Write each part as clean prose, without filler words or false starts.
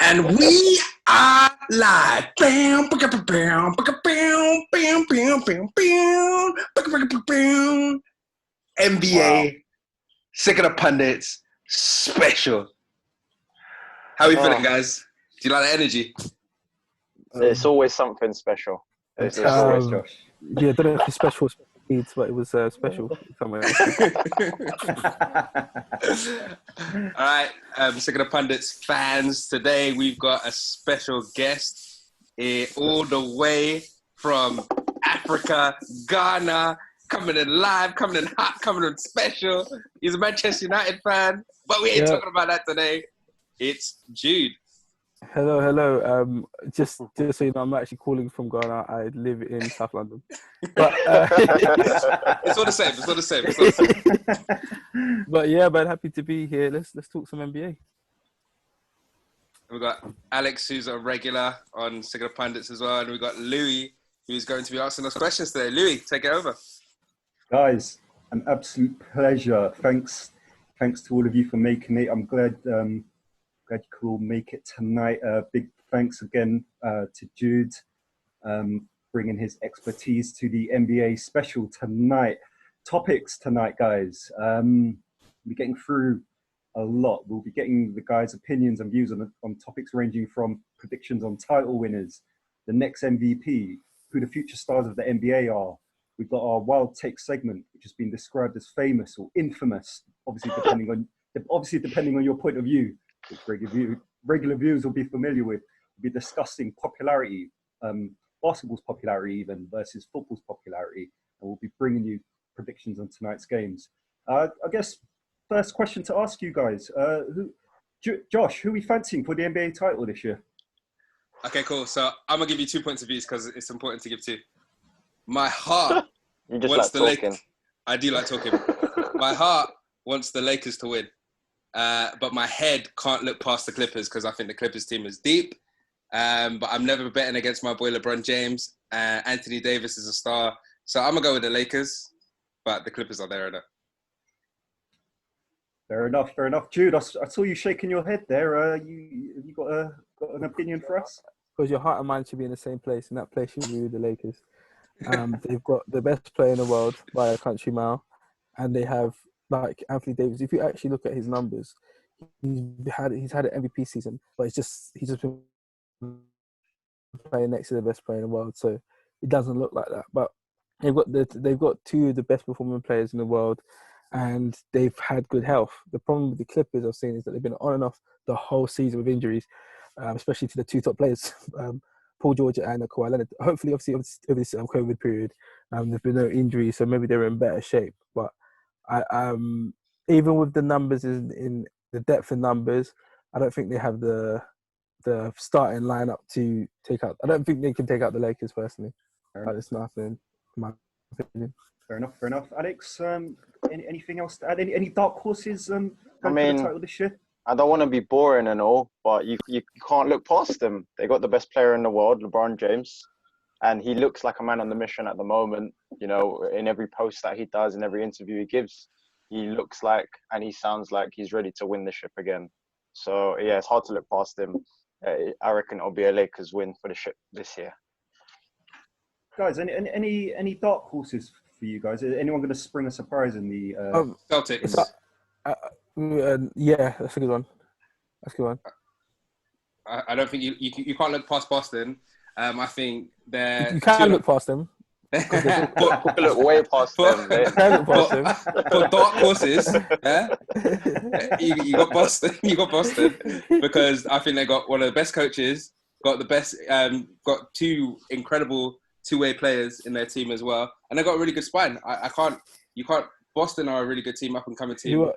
And we are live. Bam, bam, bam, bam, bam, bam, bam, bam, bam. NBA, Sick of the Pundits, special. How are we feeling, guys? Do you like the energy? It's always something special. It's always Josh. Yeah, I don't know if it's special needs, but it was special somewhere. All right, Sick of the Pundits fans. Today we've got a special guest all the way from Africa, Ghana, coming in live, coming in hot, coming in special. He's a Manchester United fan, but we ain't talking about that today. It's Jude. Hello. Just so you know, I'm actually calling from Ghana. I live in South London. But, it's all the same. But yeah, but happy to be here. Let's talk some NBA. We've got Alex, who's a regular on Sick of the Pundits as well, and we've got Louis, who's going to be asking us questions today. Louis, take it over. Guys, an absolute pleasure. Thanks to all of you for making it. I'm glad you could all make it tonight. Big thanks again to Jude, bringing his expertise to the NBA special tonight. Topics tonight, guys. We'll be getting through a lot. We'll be getting the guys' opinions and views on topics ranging from predictions on title winners, the next MVP, who the future stars of the NBA are. We've got our wild take segment, which has been described as famous or infamous, obviously depending on your point of view, which regular viewers will be familiar with. We'll be discussing popularity, basketball's popularity even versus football's popularity, and we'll be bringing you predictions on tonight's games. I guess first question to ask you guys, Josh, who are we fancying for the NBA title this year? Okay, cool. So I'm going to give you 2 points of views because it's important to give two. My heart wants the Lakers. I do like talking. My heart wants the Lakers to win. But my head can't look past the Clippers because I think the Clippers team is deep. But I'm never betting against my boy LeBron James. Anthony Davis is a star. So I'm going to go with the Lakers. But the Clippers are there enough. Fair enough. Jude, I saw you shaking your head there. You got an opinion for us? Because your heart and mind should be in the same place, and that place should be with the Lakers. They've got the best player in the world by a country mile, and they have like Anthony Davis. If you actually look at his numbers, he's had an MVP season, but he's just been playing next to the best player in the world, so it doesn't look like that. But they've got two of the best performing players in the world, and they've had good health. The problem with the Clippers I've seen is that they've been on and off the whole season with injuries, especially to the two top players, Paul George and Kawhi Leonard. Hopefully, obviously, over this COVID period, there's been no injuries, so maybe they're in better shape. But even with the numbers in the depth of numbers, I don't think they have the starting lineup to take out. I don't think they can take out the Lakers personally. It's nothing, in my opinion. Fair enough. Alex, anything else to add? Any dark horses for the title this year? I don't want to be boring and all, but you can't look past them. They got the best player in the world, LeBron James, and he looks like a man on the mission at the moment. You know, in every post that he does, in every interview he gives, he looks like and he sounds like he's ready to win the ship again. So yeah, it's hard to look past him. I reckon it'll be a Lakers win for the ship this year. Guys, any dark horses for you guys? Is anyone going to spring a surprise in the Celtics? Yeah, that's a good one. I don't think you can't look past Boston. I think they're... You can look past them. Look way past them. For dark horses, you got Boston. Because I think they got one of the best coaches, got the best, got two incredible two-way players in their team as well, and they got a really good spine. Boston are a really good team, up-and-coming team.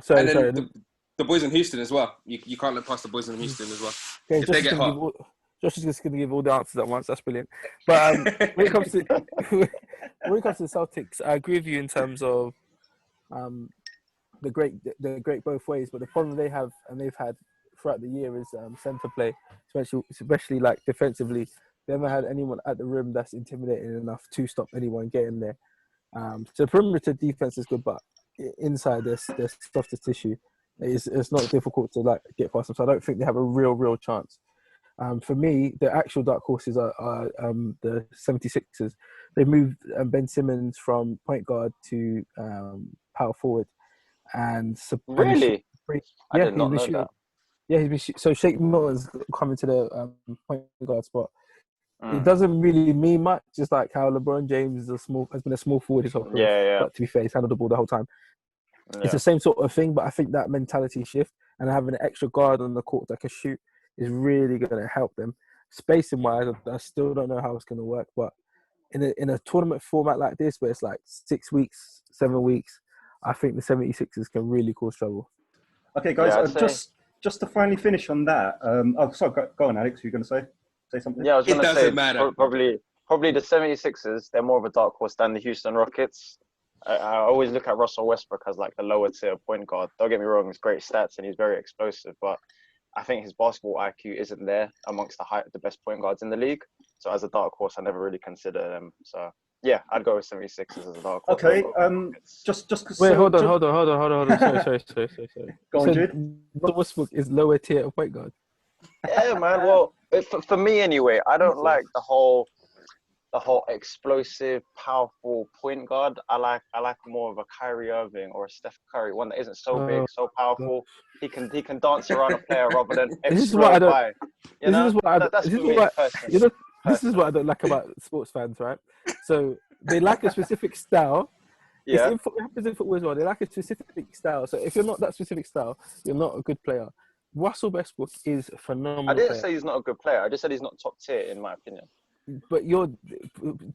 The boys in Houston as well. You can't look past the boys in Houston as well. Okay, if they get hot. Josh is just going to give all the answers at once. That's brilliant. But when it comes to the Celtics, I agree with you in terms of the great both ways. But the problem they have and they've had throughout the year is centre play, especially like defensively. They haven't had anyone at the rim that's intimidating enough to stop anyone getting there. So perimeter defense is good, but inside there's softer tissue. It's not difficult to like get past them. So I don't think they have a real chance. For me, the actual dark horses are the 76ers. They moved Ben Simmons from point guard to power forward, Really? I yeah, did not know that. Yeah, so Shake Milton's coming to the point guard spot. It Mm. doesn't really mean much. Just like how LeBron James has been a small forward his whole career. Yeah. But to be fair, he's handled the ball the whole time. Yeah. It's the same sort of thing, but I think that mentality shift and having an extra guard on the court that can shoot is really going to help them. Spacing wise, I still don't know how it's going to work, but in a tournament format like this, where it's like 6 weeks, 7 weeks, I think the 76ers can really cause trouble. Okay, guys, just to finally finish on that. Sorry, go on, Alex. You're going to say something? Yeah, I was going to say matter. Probably the 76ers. They're more of a dark horse than the Houston Rockets. I always look at Russell Westbrook as like the lower tier point guard. Don't get me wrong, he's great stats and he's very explosive, but I think his basketball IQ isn't there amongst the best point guards in the league. So as a dark horse, I never really consider them. So yeah, I'd go with 76ers as a dark horse. Okay, just wait, hold on. Sorry. Go on, Jude. Westbrook is lower tier of point guard. Yeah, man. Well, for me anyway, I don't like the whole explosive, powerful point guard. I like more of a Kyrie Irving or a Steph Curry, one that isn't so big, so powerful. He can dance around a player rather than explode by. This is what I don't like about sports fans, right? So they like a specific style. Yeah. It happens in football as well. They like a specific style. So if you're not that specific style, you're not a good player. Russell Westbrook is a phenomenal. I didn't say he's not a good player. I just said he's not top tier, in my opinion. But you're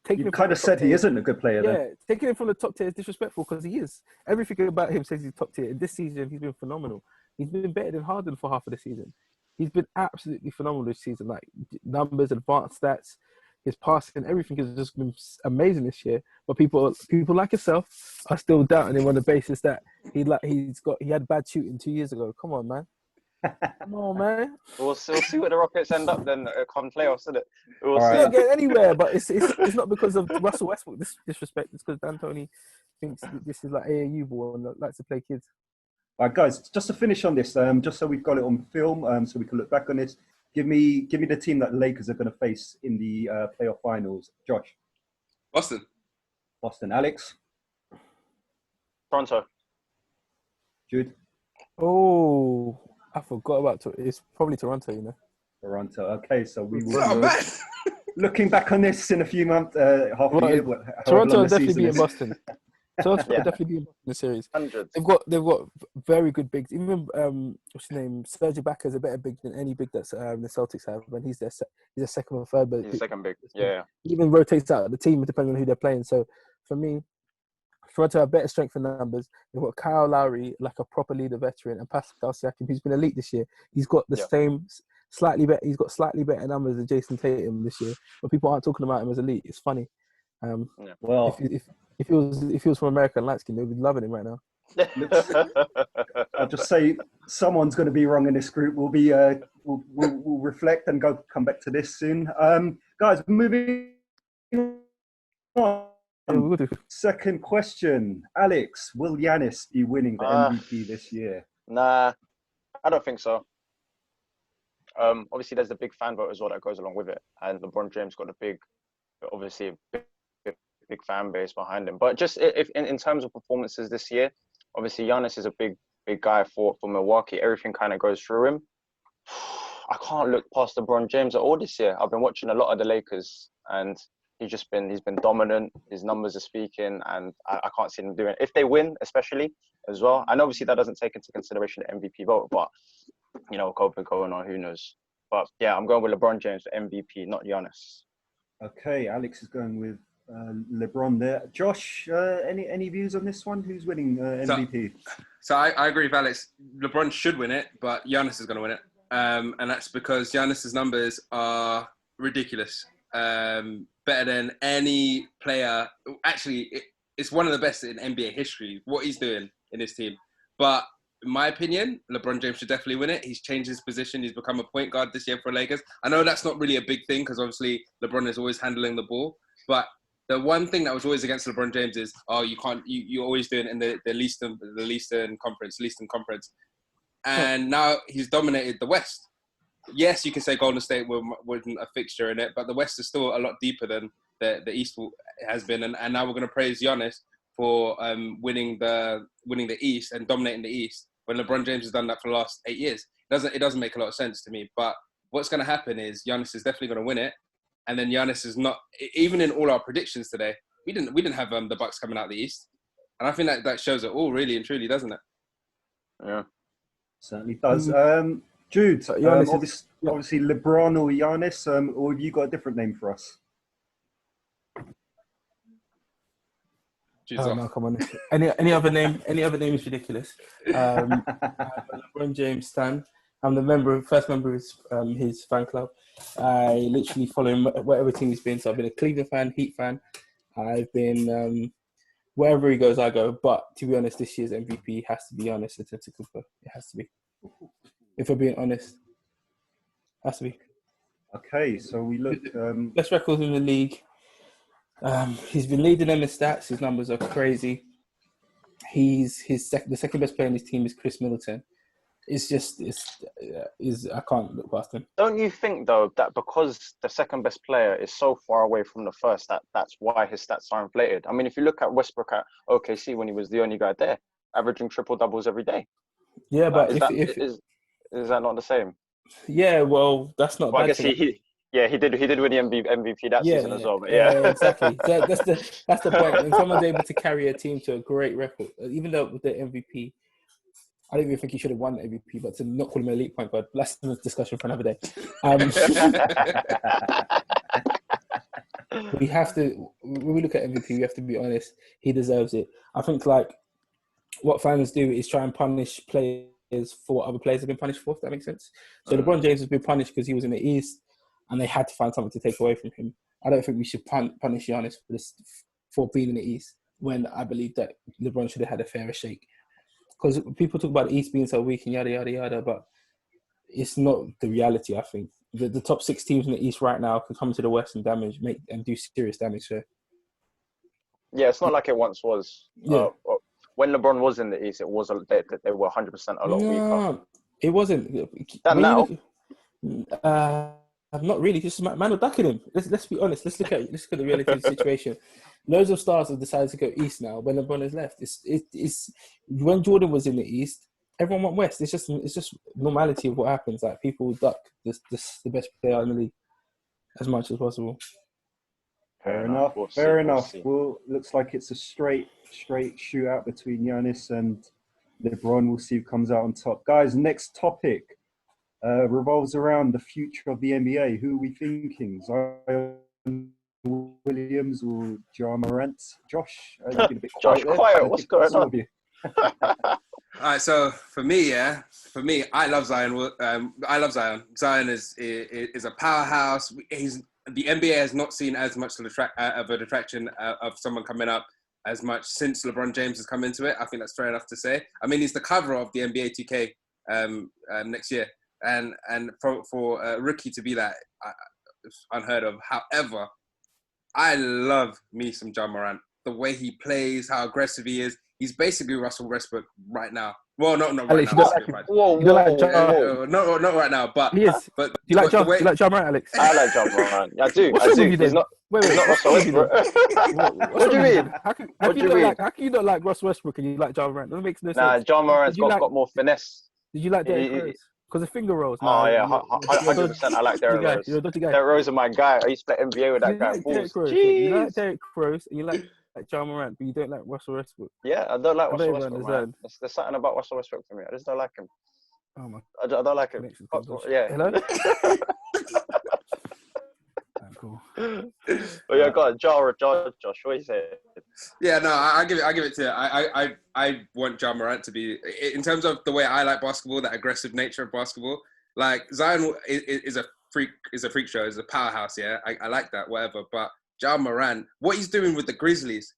taking. You kind of said he isn't a good player. Yeah, then. Taking him from the top tier is disrespectful because he is. Everything about him says he's top tier. And this season, he's been phenomenal. He's been better than Harden for half of the season. He's been absolutely phenomenal this season. Like numbers, advanced stats, his passing, everything has just been amazing this year. But people like yourself are still doubting him on the basis that he had bad shooting 2 years ago. Come on, man. Come on, man. We'll see where the Rockets end up then come playoffs, isn't it? We'll see. Not get anywhere, but it's not because of Russell Westbrook disrespect. It's because D'Antoni thinks this is like AAU ball and likes to play kids. All right, guys, just to finish on this, just so we've got it on film, so we can look back on this. Give me the team that the Lakers are going to face in the playoff finals. Josh. Boston. Alex. Toronto. Jude. Oh, I forgot about it. It's probably Toronto, you know. Toronto. Okay, so we will. Looking back on this in a few months, half a year. Toronto will definitely be in Boston. Toronto will definitely be in the series. 100. They've got very good bigs. Even what's his name? Serge Ibaka is a better big than any big that the Celtics have. When he's a second or third, but he's second big. Yeah. He even rotates out the team depending on who they're playing. So for me, Toronto have better strength in numbers. They've got Kyle Lowry, like a proper leader veteran, and Pascal Siakam, who's been elite this year. He's got the same, slightly better. He's got slightly better numbers than Jason Tatum this year, but people aren't talking about him as elite. It's funny. Well, if he was from America and light skin, they'd be loving him right now. I'll just say someone's going to be wrong in this group. We'll reflect and come back to this soon. Guys, moving on. Second question, Alex, will Giannis be winning the MVP this year? Nah, I don't think so. Obviously, there's the big fan vote as well that goes along with it, and LeBron James got a big fan base behind him. But just if in terms of performances this year, obviously Giannis is a big guy for Milwaukee. Everything kind of goes through him. I can't look past LeBron James at all this year. I've been watching a lot of the Lakers, and he's been dominant. His numbers are speaking, and I can't see them doing it. If they win, especially as well, and obviously that doesn't take into consideration the MVP vote, but you know, COVID going on, who knows? But yeah, I'm going with LeBron James for MVP, not Giannis. Okay, Alex is going with LeBron there. Josh, any views on this one? Who's winning MVP? So I agree with Alex. LeBron should win it, but Giannis is going to win it. And that's because Giannis's numbers are ridiculous. Better than any player. Actually, it's one of the best in NBA history, what he's doing in his team. But in my opinion, LeBron James should definitely win it. He's changed his position. He's become a point guard this year for Lakers. I know that's not really a big thing because obviously LeBron is always handling the ball. But the one thing that was always against LeBron James is, you can't, you're always doing it in the Eastern Conference. and now he's dominated the West. Yes, you can say Golden State wasn't a fixture in it, but the West is still a lot deeper than the East has been. And now we're going to praise Giannis for winning the East and dominating the East when LeBron James has done that for the last 8 years. It doesn't make a lot of sense to me. But what's going to happen is Giannis is definitely going to win it, and then Giannis is not. Even in all our predictions today, we didn't have the Bucks coming out of the East, and I think that shows it all really and truly, doesn't it? Yeah, certainly does. Jude, obviously LeBron or Giannis, or have you got a different name for us? No, come on. Any other name is ridiculous. LeBron James stan. I'm the first member of his fan club. I literally follow him wherever team he's been. So I've been a Cleveland fan, Heat fan. I've been wherever he goes, I go. But to be honest, this year's MVP has to be Giannis Antetokounmpo. It has to be. If we're being honest, has to be. Okay, so we look best records in the league. He's been leading them in stats. His numbers are crazy. The second best player in his team is Chris Middleton. I can't look past him. Don't you think though that because the second best player is so far away from the first, that's why his stats are inflated? I mean, if you look at Westbrook at OKC when he was the only guy there, averaging triple doubles every day. Yeah, but is that not the same? Yeah, well, that's not. Well, I guess he did win the MVP that season as well. But exactly. So that's the point. When someone's able to carry a team to a great record, even though with the MVP, I don't even think he should have won the MVP. But to not call him an elite point guard, that's a discussion for another day. We have to. When we look at MVP, we have to be honest. He deserves it. I think what fans do is try and punish players for what other players have been punished for, if that makes sense. So LeBron James has been punished because he was in the East and they had to find something to take away from him. I don't think we should punish Giannis for being in the East when I believe that LeBron should have had a fairer shake. Because people talk about the East being so weak and yada, yada, yada, but it's not the reality, I think. The top 6 teams in the East right now can come to the West and do serious damage. So. Yeah, it's not like it once was. Yeah. When LeBron was in the East, it was they were 100% a lot weaker. It wasn't. That now? Not really. Just man were ducking him. Let's be honest. Let's look at the reality of the situation. Loads of stars have decided to go East now when LeBron has left. It's when Jordan was in the East, everyone went West. It's just normality of what happens. Like people duck the best player in the league as much as possible. Fair enough. Well, looks like it's a straight shootout between Giannis and LeBron. We'll see who comes out on top. Guys, next topic revolves around the future of the NBA. Who are we thinking? Zion Williams or JA Morant? Josh, you've been a bit quiet. Josh, quiet. What's going on? All right, so for me, I love Zion. I love Zion. Zion is a powerhouse. The NBA has not seen as much of a detraction of someone coming up as much since LeBron James has come into it. I think that's fair enough to say. I mean, he's the cover of the NBA 2K next year, and for a rookie to be that, unheard of. However, I love me some Ja Morant. The way he plays, how aggressive he is. He's basically Russell Westbrook right now. Well, not right now. Not right now, but he is. But do you like Ja Morant, Alex? I like Ja Morant. I do. He's not Russell Westbrook. What do you mean? How can you not like Russell Westbrook and you like Ja Morant? That makes no sense. Nah, Ja Morant's got more finesse. Did you like Derrick Rose? Because the finger rolls. Oh yeah, 100%. I like Derrick Rose. You're a dodgy guy. Derrick Rose is my guy. I used to play NBA with that guy. You like Derrick Rose and you like Ja Morant, but you don't like Russell Westbrook. Yeah, I don't like Russell Westbrook, man. There's something about Russell Westbrook for me. I just don't like him. Oh my! I don't like him. Yeah. Hello. Cool. But yeah, go on, Josh. What do you say? Yeah, no, I give it to. I want Ja Morant to be, in terms of the way I like basketball, that aggressive nature of basketball. Like Zion is a freak show, is a powerhouse. Yeah, I like that, whatever. But Ja Morant, what he's doing with the Grizzlies,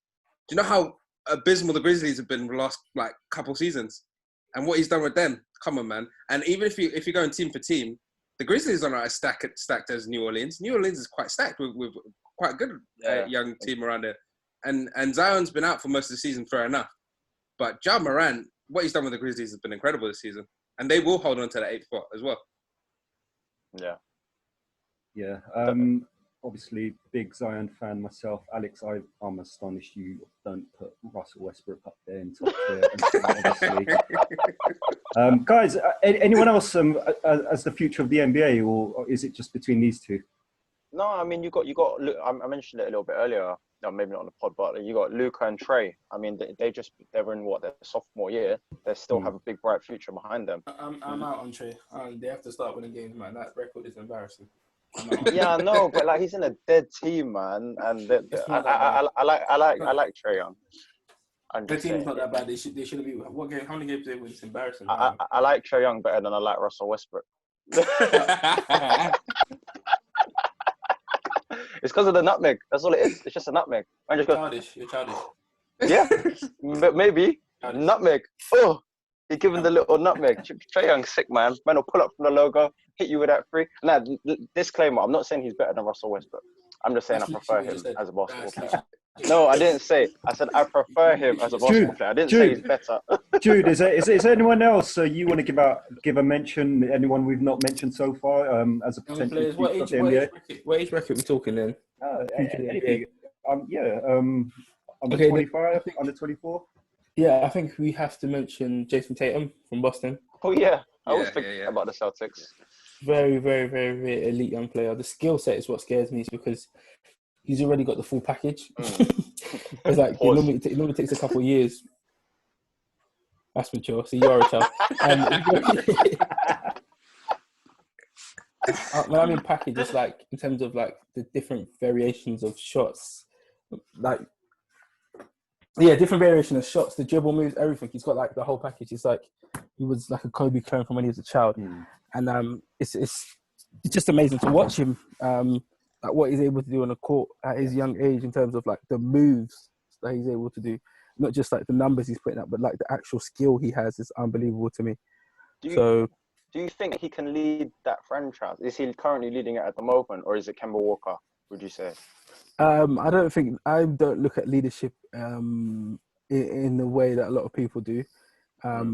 do you know how abysmal the Grizzlies have been the last couple seasons? And what he's done with them, come on, man. And even if you're going team for team, the Grizzlies are not as stacked as New Orleans. New Orleans is quite stacked with quite a good young team around there. And Zion's been out for most of the season, fair enough. But Ja Morant, what he's done with the Grizzlies has been incredible this season. And they will hold on to that 8th spot as well. Yeah. Yeah. Obviously, big Zion fan myself. Alex, I'm astonished you don't put Russell Westbrook up there in top tier. Obviously. Guys, anyone else as the future of the NBA, or is it just between these two? No, I mean, you got. I mentioned it a little bit earlier. No, maybe not on the pod, but you got Luka and Trey. I mean, they're in their sophomore year. They still have a big bright future behind them. I'm out on Trey. They have to start winning games, man. That record is embarrassing. Yeah, I know, but like he's in a dead team, man. And I like Trey Young. The team's not that bad. They shouldn't be. What game? How many games they win? It's embarrassing. I like Trey Young better than I like Russell Westbrook. It's because of the nutmeg. That's all it is. It's just a nutmeg. You're childish. Yeah, but maybe nutmeg. Oh, you're giving the little nutmeg. Trey Young's sick, man. Man will pull up from the logo, hit you with that free. Now, disclaimer, I'm not saying he's better than Russell Westbrook. I'm just saying I prefer him as a basketball player. No, I didn't say. I said I prefer him as a basketball player. I didn't say he's better. Jude, is there anyone else you want to give a mention? Anyone we've not mentioned so far as a potential future of the NBA? What age bracket are we talking then? Anything. Under 25, under 24. Yeah, I think we have to mention Jason Tatum from Boston. Oh yeah, I was thinking about the Celtics. Very, very, very, very elite young player. The skill set is what scares me, because he's already got the full package. It's like it normally takes a couple of years. That's mature. So you're a child. When I mean package, it's like in terms of like the different variations of shots, different variation of shots, the dribble moves, everything. He's got like the whole package. It's like he was like a Kobe clone from when he was a child, and it's just amazing to watch him. Like what he's able to do on the court at his young age in terms of like the moves that he's able to do, not just like the numbers he's putting up, but like the actual skill he has is unbelievable to me. Do you think he can lead that franchise? Is he currently leading it at the moment, or is it Kemba Walker, would you say? I don't look at leadership in the way that a lot of people do. At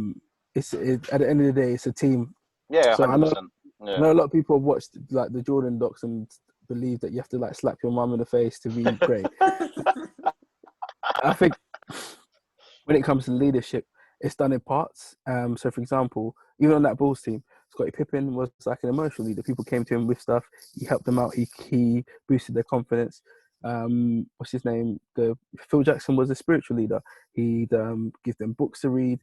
the end of the day, it's a team. Yeah, so 100%. I know a lot of people have watched like the Jordan docs and believe that you have to like slap your mum in the face to be great. I think when it comes to leadership, it's done in parts. So for example, even on that Bulls team, Scottie Pippen was like an emotional leader. People came to him with stuff. He helped them out. He boosted their confidence. What's his name? Phil Jackson was a spiritual leader. He'd give them books to read,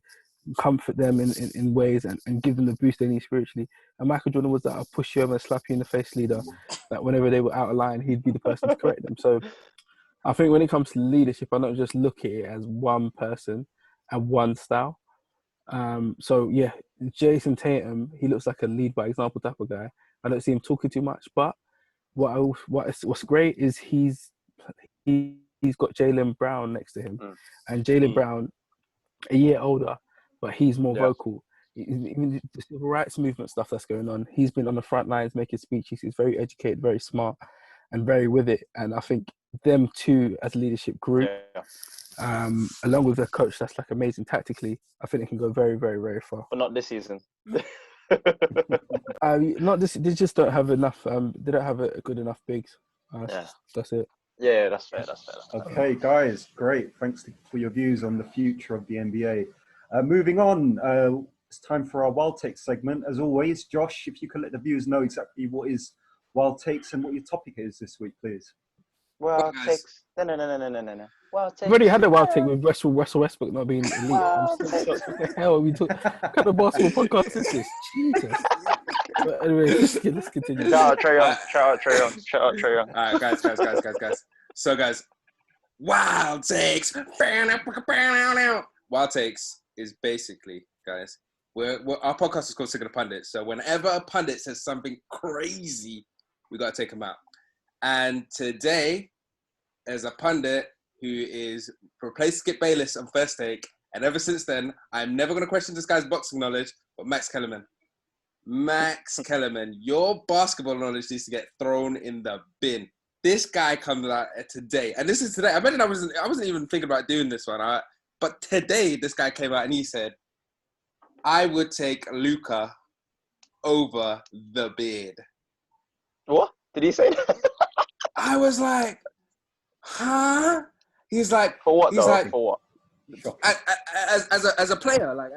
comfort them in ways, and give them the boost they need spiritually. And Michael Jordan was that I'll push you over and slap you in the face leader. That whenever they were out of line, he'd be the person to correct them. So I think when it comes to leadership, I don't just look at it as one person and one style. So yeah, Jason Tatum, he looks like a lead by example type of guy. I don't see him talking too much, but what's great is he's got Jaylen Brown next to him, and Jaylen Brown, a year older, but he's more vocal. Even the civil rights movement stuff that's going on, he's been on the front lines making speeches. He's very educated, very smart, and very with it. And I think them two as a leadership group, along with their coach that's like amazing tactically, I think it can go very, very, very far. But not this season. Not this. They just don't have enough. They don't have a good enough bigs. That's it. Yeah, that's fair. Okay, guys, great. Thanks for your views on the future of the NBA. Moving on, it's time for our Wild Takes segment. As always, Josh, if you could let the viewers know exactly what is Wild Takes and what your topic is this week, please. Wild Takes. No. Wild Takes. We've already had a Wild Take with Russell Westbrook not being elite. What the hell are we talking? What kind of basketball podcast is this? Jesus. But anyway, let's continue. Shout out Trey Young. All right, guys. So, guys, Wild Takes. Wild Takes is basically, guys, our podcast is called Sick of the Pundits. So whenever a pundit says something crazy, we got to take them out. And today, there's a pundit who is replaced Skip Bayless on First Take. And ever since then, I'm never going to question this guy's boxing knowledge, but Max Kellerman. Max Kellerman, your basketball knowledge needs to get thrown in the bin. This guy comes out today, and this is today. I imagine I wasn't even thinking about doing this one, but today this guy came out and he said, I would take Luka over the beard. What? Did he say that? I was like, huh? He's like, For what, he's though? like, For what? as a player, like,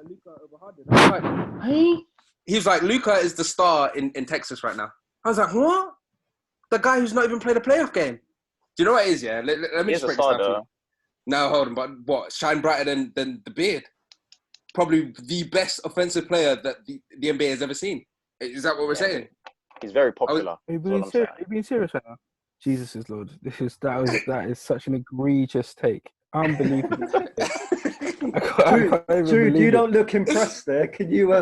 Luka over Harden. I was like, hey? He was like, Luka is the star in Texas right now. I was like, what? The guy who's not even played a playoff game. Do you know what it is, yeah? Let me just break this down to you. No, hold on, but what? Shine brighter than the beard? Probably the best offensive player that the NBA has ever seen. Is that what we're saying? He's very popular. Are you being serious right now? Jesus is Lord. That is such an egregious take. Unbelievable. Jude, you don't look impressed there. Can you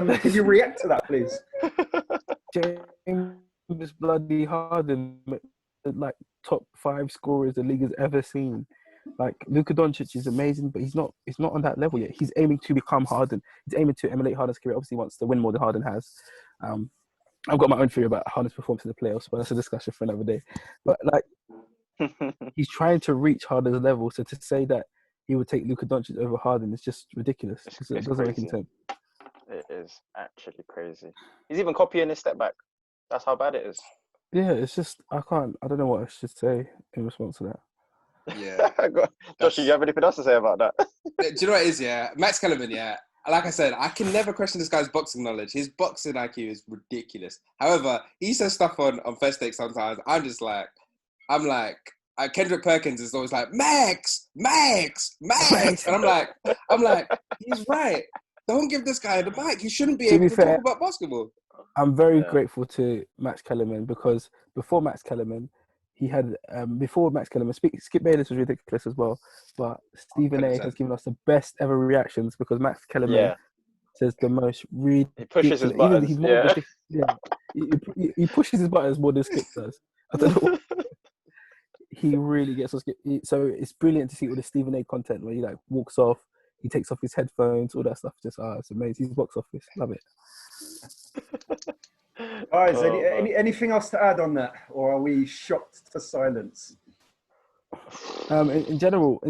react to that, please? James bloody Harden, like top 5 scorers the league has ever seen. Like Luka Doncic is amazing, but he's not on that level yet. He's aiming to become Harden. He's aiming to emulate Harden's career. Obviously, he wants to win more than Harden has. I've got my own theory about Harden's performance in the playoffs, but that's a discussion for another day. But like, he's trying to reach Harden's level. So to say that he would take Luka Doncic over Harden is just ridiculous. It doesn't make any sense. It is actually crazy. He's even copying his step back. That's how bad it is. Yeah, it's just I don't know what I should say in response to that. Yeah. Josh, do you have anything else to say about that? Do you know what it is, yeah? Max Kellerman, yeah. Like I said, I can never question this guy's boxing knowledge. His boxing IQ is ridiculous. However, he says stuff on First Take sometimes. Kendrick Perkins is always like, Max. And I'm like, he's right. Don't give this guy the mic. He shouldn't be able to talk about basketball. I'm very grateful to Max Kellerman because before Max Kellerman, he had Skip Bayless was ridiculous as well, but Stephen 100%. A has given us the best ever reactions because Max Kellerman says the most ridiculous. He pushes his buttons. He pushes his buttons more than Skip does. I don't know. He really gets on Skip. So it's brilliant to see all the Stephen A content where he like walks off, he takes off his headphones, all that stuff. Just it's amazing. His box office, love it. Guys, anything else to add on that, or are we shocked to silence? In general,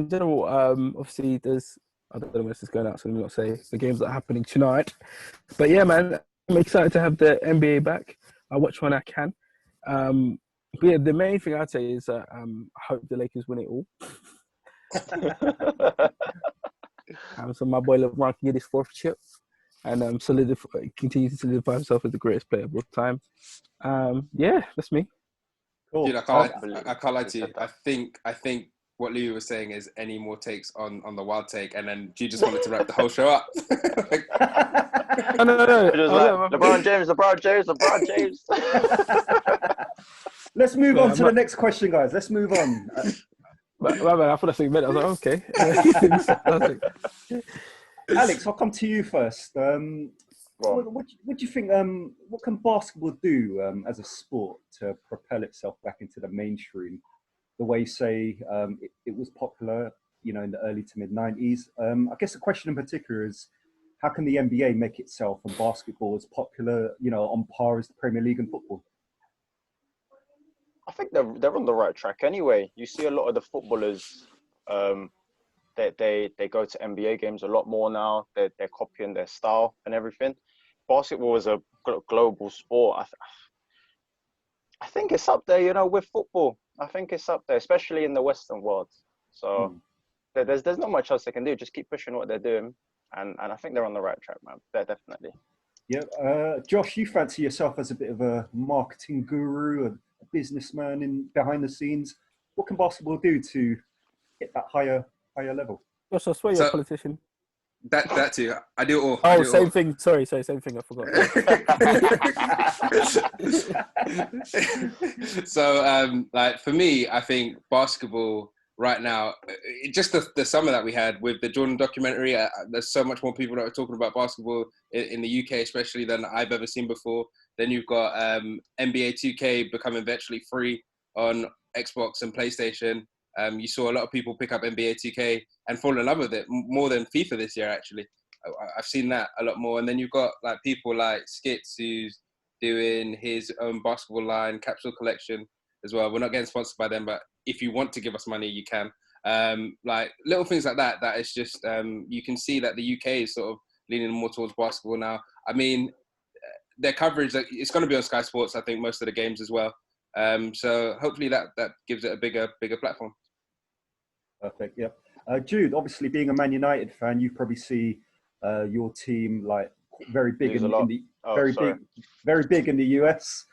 obviously there's I don't know when this is going out, so let me not say the games that are happening tonight. But yeah, man, I'm excited to have the NBA back. I watch when I can. But yeah, the main thing I'd say is I hope the Lakers win it all. So my boy LeBron can get his 4th chip and continue to solidify himself as the greatest player of all time. Yeah, that's me. Cool. Dude, I can't lie to you. I think what Louis was saying is any more takes on the wild take, and then you just wanted to wrap the whole show up. No. LeBron James. Let's move on to the next question, guys. Let's move on. I thought that's what you meant. I was like, okay. Alex, I'll come to you first. What do you think? What can basketball do as a sport to propel itself back into the mainstream? The way, say, it was popular, in the early to mid '90s. I guess the question in particular is, how can the NBA make itself and basketball as popular, on par as the Premier League and football? I think they're on the right track anyway. You see a lot of the footballers, they go to NBA games a lot more now. They're copying their style and everything. Basketball is a global sport. I think it's up there, with football. I think it's up there, especially in the Western world. So there's not much else they can do. Just keep pushing what they're doing, and I think they're on the right track, man. They're definitely. Yeah, Josh, you fancy yourself as a bit of a marketing guru, a businessman behind the scenes. What can basketball do to hit that higher level? Josh, I swear you're a politician. That too. I do it all. Oh, same thing. Sorry, same thing. I forgot. So, for me, I think basketball right now, just the summer that we had with the Jordan documentary, there's so much more people that are talking about basketball in the UK, especially than I've ever seen before. Then you've got NBA 2K becoming virtually free on Xbox and PlayStation. You saw a lot of people pick up NBA 2K and fall in love with it more than FIFA this year, actually. I've seen that a lot more. And then you've got people like Skits, who's doing his own basketball line, Capsule Collection as well. We're not getting sponsored by them, but if you want to give us money, you can. Like little things like that. That it's just you can see that the UK is sort of leaning more towards basketball now. I mean, their coverage, it's going to be on Sky Sports, I think, most of the games as well. So hopefully that gives it a bigger platform. Perfect. Yeah. Jude, obviously being a Man United fan, you probably see your team like very big very big in the US.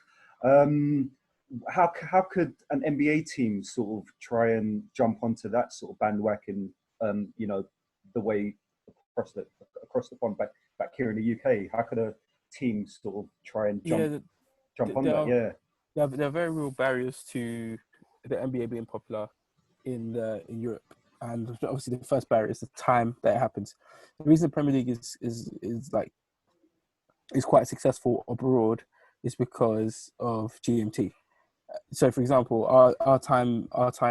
How could an NBA team sort of try and jump onto that sort of bandwagon? You know, the way across the pond back here in the UK. How could a team sort of try and jump on that? Yeah, there are very real barriers to the NBA being popular in Europe, and obviously the first barrier is the time that it happens. The reason the Premier League is quite successful abroad is because of GMT. So, for example, our time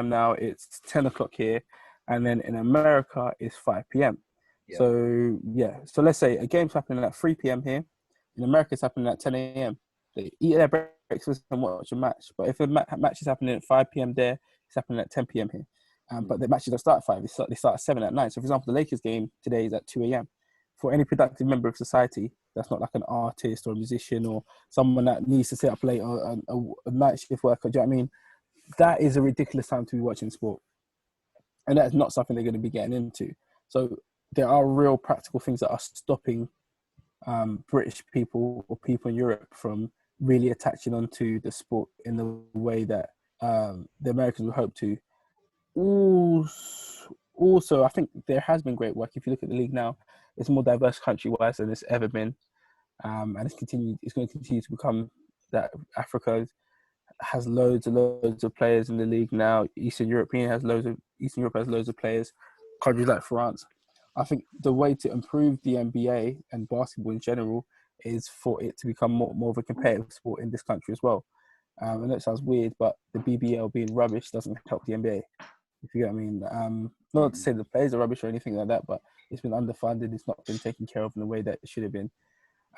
now, it's 10 o'clock here, and then in America it's 5 p.m. Yeah. So let's say a game's happening at 3 p.m. here. In America, it's happening at 10 a.m. They eat their breakfast and watch a match. But if a match is happening at 5 p.m. there, it's happening at 10 p.m. here. But the matches don't start at 5. They start at 7 at night. So, for example, the Lakers game today is at 2 a.m. For any productive member of society, that's not like an artist or a musician or someone that needs to sit up late or a night shift worker. Do you know what I mean? That is a ridiculous time to be watching sport. And that's not something they're going to be getting into. So there are real practical things that are stopping British people or people in Europe from really attaching onto the sport in the way that the Americans would hope to. Also, I think there has been great work. If you look at the league now, it's more diverse country-wise than it's ever been. And it's going to continue to become that. Africa has loads of players in the league now. Eastern Europe has loads of players. Countries like France. I think the way to improve the NBA and basketball in general is for it to become more of a competitive sport in this country as well. I know it sounds weird, but the BBL being rubbish doesn't help the NBA. If you get what I mean. Not to say the players are rubbish or anything like that, but it's been underfunded. It's not been taken care of in the way that it should have been.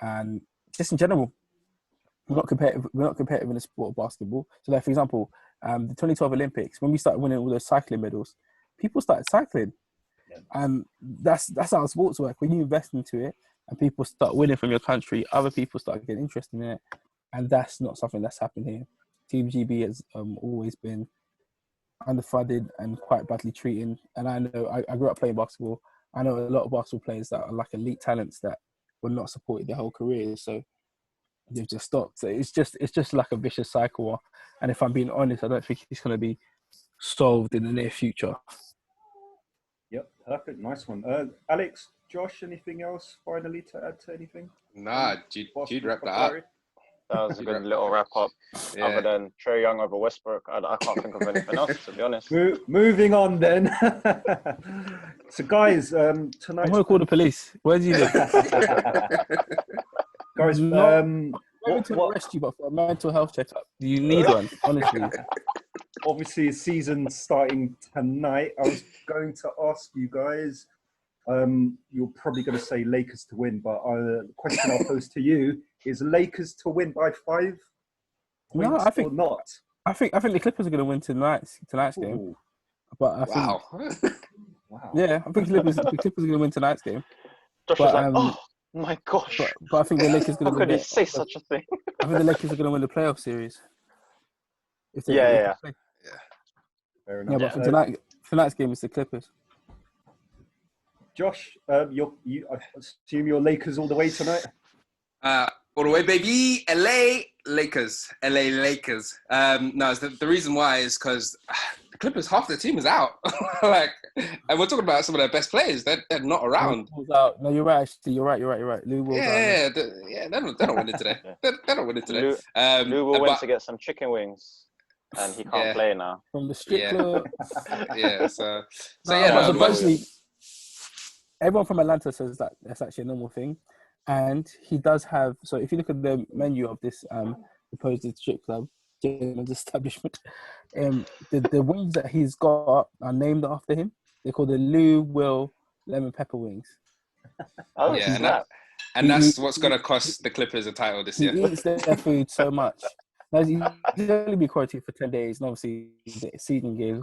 And just in general, we're not competitive in the sport of basketball. So, like, for example, the 2012 Olympics, when we started winning all those cycling medals, people started cycling. And that's how sports work. When you invest into it and people start winning from your country, other people start getting interested in it. And that's not something that's happened here. Team GB has always been underfunded and quite badly treated. And I know I grew up playing basketball. I know a lot of basketball players that are like elite talents that were not supported their whole career. So they've just stopped. So it's just like a vicious cycle. And if I'm being honest, I don't think it's going to be solved in the near future. Yep, perfect. Nice one. Alex, Josh, anything else finally to add to anything? Nah, Jude wrapped that up. That was a good little wrap up. Yeah. Other than Trae Young over Westbrook, I can't think of anything else, to be honest. Moving on then. So guys, tonight I'm going to call the police. Where do you live? Guys, I'm going to arrest you, but for a mental health checkup, do you need one? Honestly. Obviously, season starting tonight. I was going to ask you guys, you're probably going to say Lakers to win, but the question I'll pose to you is Lakers to win by 5 points or not? I think the Clippers are going to win tonight's game. Ooh. But I think, wow. Yeah, I think the Clippers are going to win tonight's game. Josh was like, oh my gosh. But I think the Lakers are going to win. How could he say such a thing? I think the Lakers are going to win the playoff series. Yeah. Fair enough. Yeah, but tonight's game is the Clippers. Josh, I assume you're Lakers all the way tonight? All the way, baby. LA Lakers. No, the reason why is because the Clippers, half the team is out. And we're talking about some of their best players. They're not around. No, you're right. Actually, you're right. Lou Will's out. They don't win it today. They don't win it today. Lou Will went to get some chicken wings, and he can't play now. From the strip club. Yeah. So supposedly, everyone from Atlanta says that that's actually a normal thing. And he does have, so if you look at the menu of this supposed strip club, gentleman's establishment, the wings that he's got are named after him. They're called the Lou Will Lemon Pepper Wings. Oh, yeah. And that's what's going to cost the Clippers a title this year. He eats their food so much. He's only be quarantined for 10 days, and obviously the season games.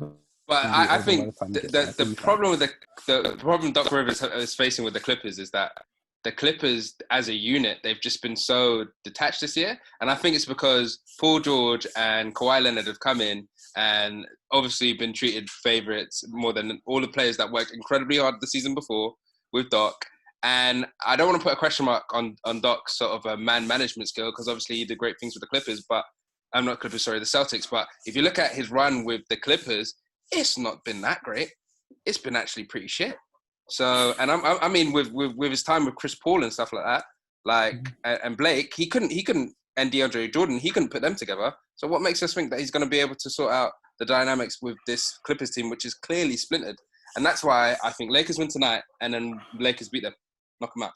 But I think by the time the problem with the problem Doc Rivers is facing with the Clippers is that the Clippers as a unit, they've just been so detached this year. And I think it's because Paul George and Kawhi Leonard have come in and obviously been treated favourites more than all the players that worked incredibly hard the season before with Doc. And I don't want to put a question mark on Doc's sort of a man management skill, because obviously he did great things with the Clippers, but I'm not Clippers, sorry, the Celtics. But if you look at his run with the Clippers, it's not been that great. It's been actually pretty shit. So, and I mean, with his time with Chris Paul and stuff like that, and Blake, he couldn't, and DeAndre Jordan, he couldn't put them together. So what makes us think that he's going to be able to sort out the dynamics with this Clippers team, which is clearly splintered? And that's why I think Lakers win tonight, and then Lakers beat them, knock them out.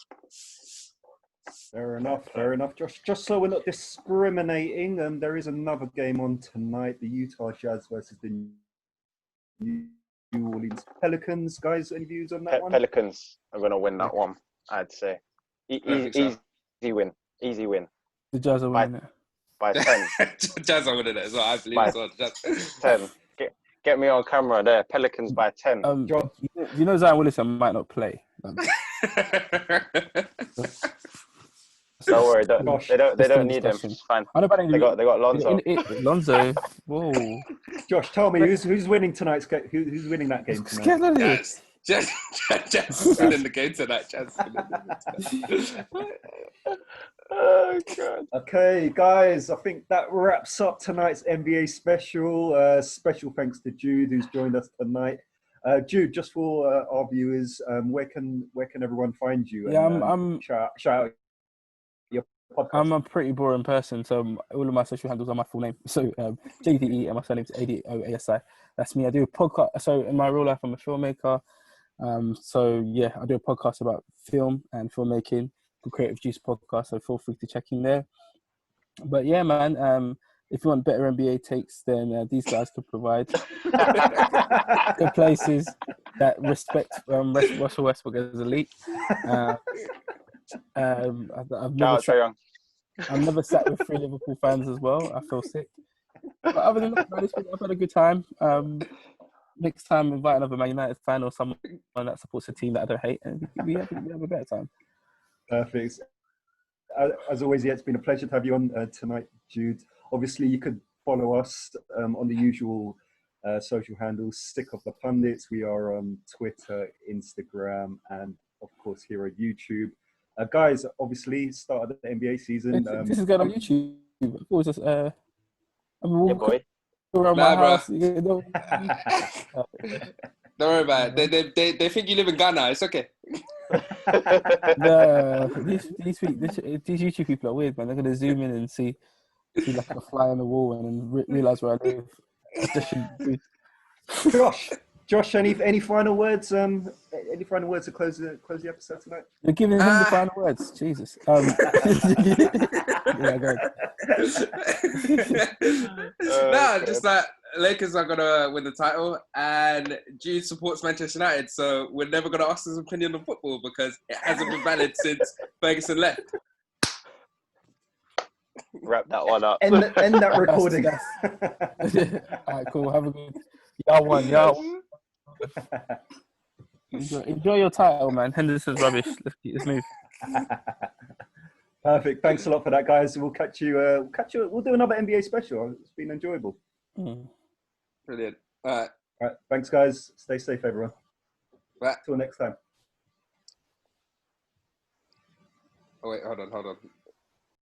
Fair enough. Just so we're not discriminating, there is another game on tonight: the Utah Jazz versus the New Orleans Pelicans. Guys, any views on that one? Pelicans are going to win that one, I'd say. Easy win. The Jazz are winning it. By 10. Jazz are winning it as well, I believe. As well. 10. Get me on camera there. Pelicans by 10. You know Zion Williamson might not play. Don't worry, they don't need him. It's fine. They got Lonzo. Lonzo. Whoa. Josh, tell me who's winning tonight's game? Who's winning that game tonight? Jazz is winning the game tonight. Oh God. Okay, guys, I think that wraps up tonight's NBA special. Special thanks to Jude, who's joined us tonight. Jude, just for our viewers, where can everyone find you? Yeah, and, shout out your podcast. I'm a pretty boring person, so all of my social handles are my full name. So JDE and my surname's ADOASI. That's me. I do a podcast. So in my real life, I'm a filmmaker. So yeah, I do a podcast about film and filmmaking, the Creative Juice podcast. So feel free to check in there. But yeah, man. If you want better NBA takes, then these guys could provide good places that respect Russell Westbrook as elite. I've never sat with 3 Liverpool fans as well. I feel sick. But other than that, I've had a good time. Next time, invite another Man United fan or someone that supports a team that I don't hate, and we have a better time. Perfect. As always, yeah, it's been a pleasure to have you on tonight, Jude. Obviously, you could follow us on the usual social handles, Stick of the Pundits. We are on Twitter, Instagram, and of course here on YouTube. Guys, obviously, started the NBA season. This is going on YouTube. What was this? Boy. Around my house. Don't worry about it. They think you live in Ghana. It's okay. These YouTube people are weird, man. They're gonna zoom in and see like a fly on the wall and then realize where I live. Josh, any final words? Any final words to close the episode tonight? You're giving him the final words. Jesus. Yeah, go ahead. Just that Lakers are gonna win the title, and Jude supports Manchester United, so we're never gonna ask his opinion on football because it hasn't been valid since Ferguson left. Wrap that one up. End that recording. Alright, cool. Have a good. Y'all won. Enjoy your title, man. Henderson's rubbish. Let's move. Perfect. Thanks a lot for that, guys. We'll catch you. We'll do another NBA special. It's been enjoyable. Brilliant. All right. Thanks, guys. Stay safe, everyone. Right. Till next time. Oh wait, hold on.